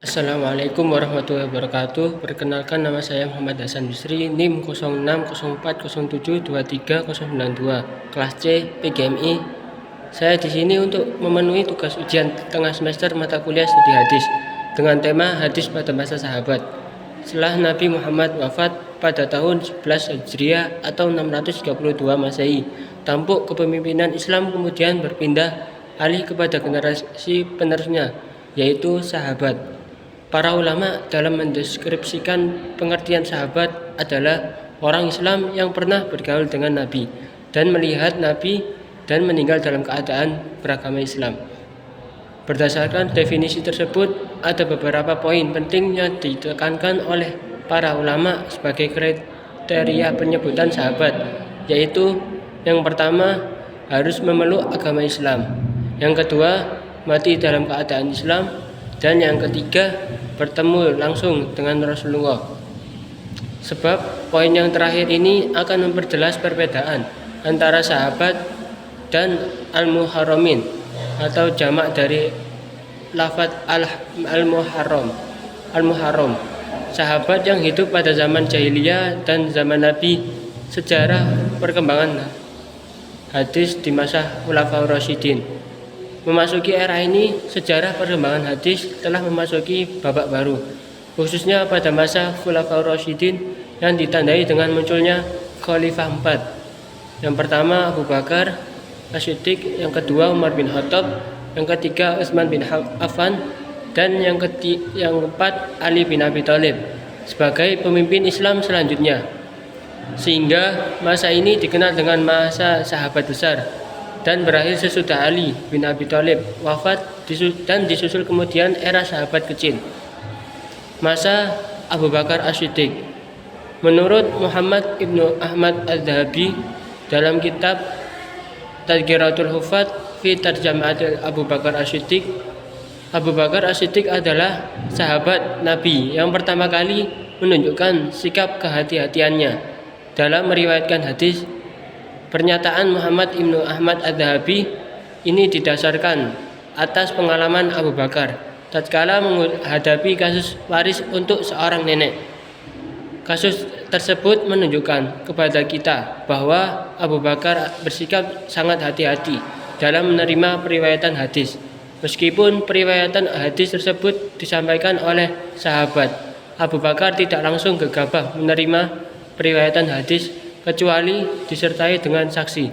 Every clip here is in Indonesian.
Assalamualaikum warahmatullahi wabarakatuh. Perkenalkan, nama saya Muhammad Hasan Bisri, NIM 0604072392, kelas C PGMI. Saya di sini untuk memenuhi tugas ujian tengah semester mata kuliah studi hadis dengan tema hadis pada masa sahabat. Setelah Nabi Muhammad wafat pada tahun 11 Hijriah atau 632 Masehi, tampuk kepemimpinan Islam kemudian berpindah alih kepada generasi penerusnya, yaitu sahabat. Para ulama dalam mendeskripsikan pengertian sahabat adalah orang Islam yang pernah bergaul dengan Nabi dan melihat Nabi dan meninggal dalam keadaan beragama Islam. Berdasarkan definisi tersebut, ada beberapa poin penting yang ditekankan oleh para ulama sebagai kriteria penyebutan sahabat, yaitu yang pertama, harus memeluk agama Islam. Yang kedua, mati dalam keadaan Islam. Dan yang ketiga, bertemu langsung dengan Rasulullah. Sebab poin yang terakhir ini akan memperjelas perbedaan antara sahabat dan al-muharramin atau jamak dari lafaz al-muharram. Sahabat yang hidup pada zaman jahiliyah dan zaman Nabi. Sejarah perkembangan hadis di masa Khulafaur Rasyidin. Memasuki era ini, sejarah perkembangan hadis telah memasuki babak baru, khususnya pada masa Khulafaur Rasyidin yang ditandai dengan munculnya Khalifah 4. Yang pertama Abu Bakar As-Siddiq, yang kedua Umar bin Khattab, yang ketiga Utsman bin Affan, dan yang keempat Ali bin Abi Thalib sebagai pemimpin Islam selanjutnya. Sehingga masa ini dikenal dengan masa sahabat besar dan berakhir sesudah Ali bin Abi Thalib wafat dan disusul kemudian era sahabat kecil, masa Abu Bakar As-Siddiq. Menurut Muhammad Ibnu Ahmad Az-Zahabi dalam kitab Tadhkiratul Huffaz fi Tarjamatil Abu Bakar As-Siddiq, Abu Bakar As-Siddiq adalah sahabat Nabi yang pertama kali menunjukkan sikap kehati-hatiannya dalam meriwayatkan hadis. Pernyataan Muhammad Ibnu Ahmad Az-Zahabi ini didasarkan atas pengalaman Abu Bakar tatkala menghadapi kasus waris untuk seorang nenek. Kasus tersebut menunjukkan kepada kita bahwa Abu Bakar bersikap sangat hati-hati dalam menerima periwayatan hadis. Meskipun periwayatan hadis tersebut disampaikan oleh sahabat, Abu Bakar tidak langsung gegabah menerima periwayatan hadis kecuali disertai dengan saksi.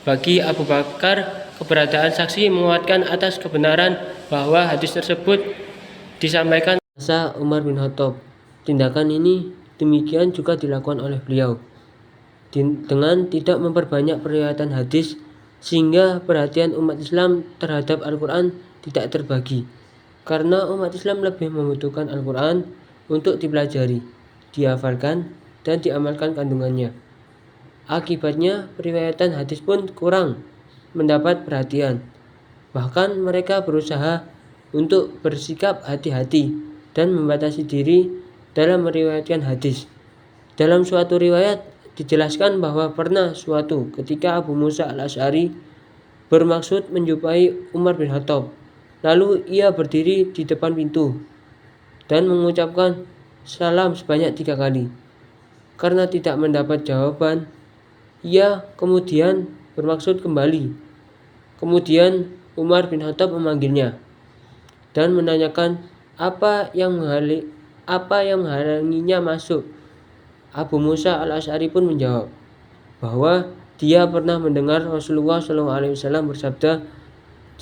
Bagi Abu Bakar, keberadaan saksi menguatkan atas kebenaran bahwa hadis tersebut disampaikan masa Umar bin Khattab. Tindakan ini demikian juga dilakukan oleh beliau dengan tidak memperbanyak periwayatan hadis, sehingga perhatian umat Islam terhadap Al-Quran tidak terbagi, karena umat Islam lebih membutuhkan Al-Quran untuk dipelajari, dihafalkan, dan diamalkan kandungannya. Akibatnya periwayatan hadis pun kurang mendapat perhatian. Bahkan mereka berusaha untuk bersikap hati-hati dan membatasi diri dalam meriwayatkan hadis. Dalam suatu riwayat dijelaskan bahwa pernah suatu ketika Abu Musa Al-Asy'ari bermaksud menjumpai Umar bin Khattab. Lalu ia berdiri di depan pintu dan mengucapkan salam sebanyak 3 kali. Karena tidak mendapat jawaban, ia kemudian bermaksud kembali. Kemudian Umar bin Khattab memanggilnya dan menanyakan apa yang menghalanginya masuk. Abu Musa Al-Asy'ari pun menjawab bahwa dia pernah mendengar Rasulullah SAW bersabda,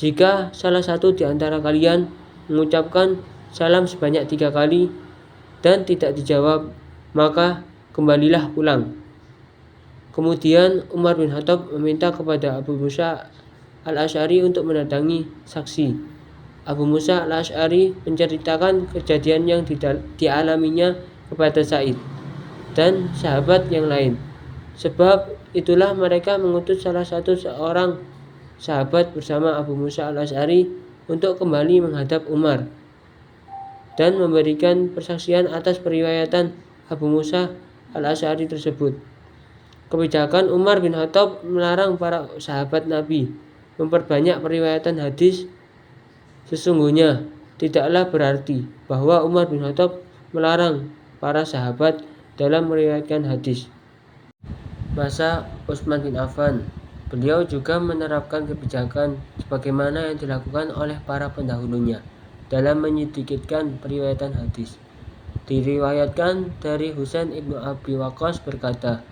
"Jika salah satu di antara kalian mengucapkan salam sebanyak 3 kali dan tidak dijawab, maka kembalilah pulang." Kemudian Umar bin Khattab meminta kepada Abu Musa Al-Asy'ari untuk mendatangi saksi. Abu Musa Al-Asy'ari menceritakan kejadian yang dialaminya kepada Sa'id dan sahabat yang lain. Sebab itulah mereka mengutus seorang sahabat bersama Abu Musa Al-Asy'ari untuk kembali menghadap Umar dan memberikan persaksian atas periwayatan Abu Musa Al-Asy'ari tersebut. Kebijakan Umar bin Khattab melarang para sahabat Nabi memperbanyak periwayatan hadis. Sesungguhnya tidaklah berarti bahwa Umar bin Khattab melarang para sahabat dalam meriwayatkan hadis. Masa Utsman bin Affan, beliau juga menerapkan kebijakan sebagaimana yang dilakukan oleh para pendahulunya dalam menyedikitkan periwayatan hadis. Diriwayatkan dari Husain ibnu Abi Waqqas berkata,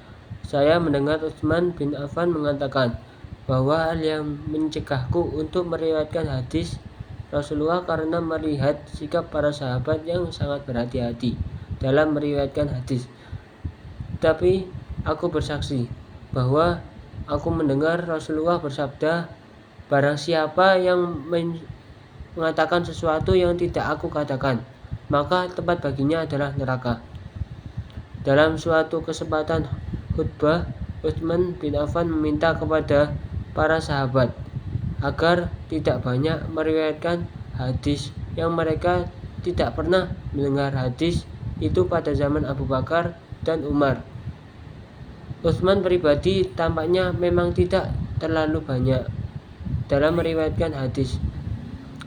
saya mendengar Utsman bin Affan mengatakan bahwa hal yang mencegahku untuk meriwayatkan hadis Rasulullah karena melihat sikap para sahabat yang sangat berhati-hati dalam meriwayatkan hadis. Tapi aku bersaksi bahwa aku mendengar Rasulullah bersabda, barang siapa yang mengatakan sesuatu yang tidak aku katakan, maka tempat baginya adalah neraka. Dalam suatu kesempatan khutbah, Utsman bin Affan meminta kepada para sahabat agar tidak banyak meriwayatkan hadis yang mereka tidak pernah mendengar hadis itu pada zaman Abu Bakar dan Umar. Utsman pribadi tampaknya memang tidak terlalu banyak dalam meriwayatkan hadis.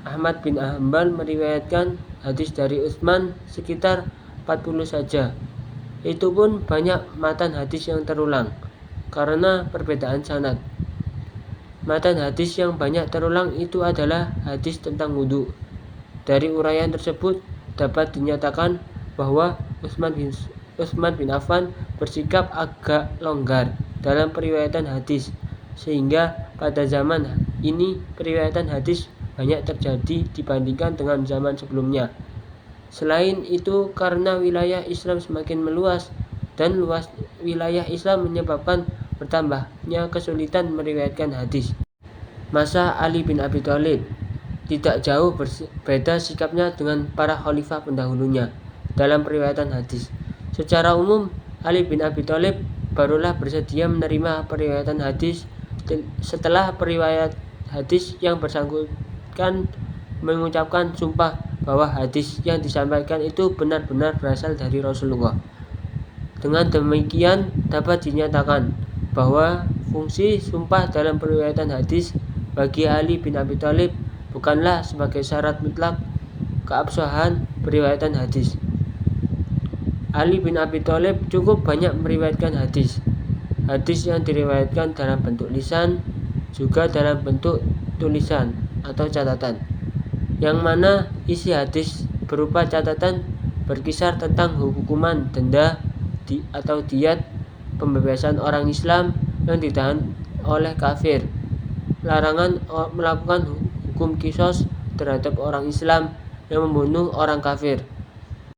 Ahmad bin Hanbal meriwayatkan hadis dari Utsman sekitar 40 saja. Itu pun banyak matan hadis yang terulang karena perbedaan sanad. Matan hadis yang banyak terulang itu adalah hadis tentang wudhu. Dari uraian tersebut dapat dinyatakan bahwa Utsman bin Affan bersikap agak longgar dalam periwayatan hadis, sehingga pada zaman ini periwayatan hadis banyak terjadi dibandingkan dengan zaman sebelumnya. Selain itu, karena wilayah Islam semakin meluas dan luas wilayah Islam menyebabkan bertambahnya kesulitan meriwayatkan hadis. Masa Ali bin Abi Thalib tidak jauh berbeda sikapnya dengan para khalifah pendahulunya dalam periwayatan hadis. Secara umum, Ali bin Abi Thalib barulah bersedia menerima periwayatan hadis setelah periwayat hadis yang bersangkutan mengucapkan sumpah bahwa hadis yang disampaikan itu benar-benar berasal dari Rasulullah. Dengan demikian dapat dinyatakan bahwa fungsi sumpah dalam periwayatan hadis bagi Ali bin Abi Thalib bukanlah sebagai syarat mutlak keabsahan periwayatan hadis. Ali bin Abi Thalib cukup banyak meriwayatkan hadis. Hadis yang diriwayatkan dalam bentuk lisan juga dalam bentuk tulisan atau catatan, yang mana isi hadis berupa catatan berkisar tentang hukuman denda atau diat, pembebasan orang Islam yang ditahan oleh kafir, larangan melakukan hukum qisas terhadap orang Islam yang membunuh orang kafir,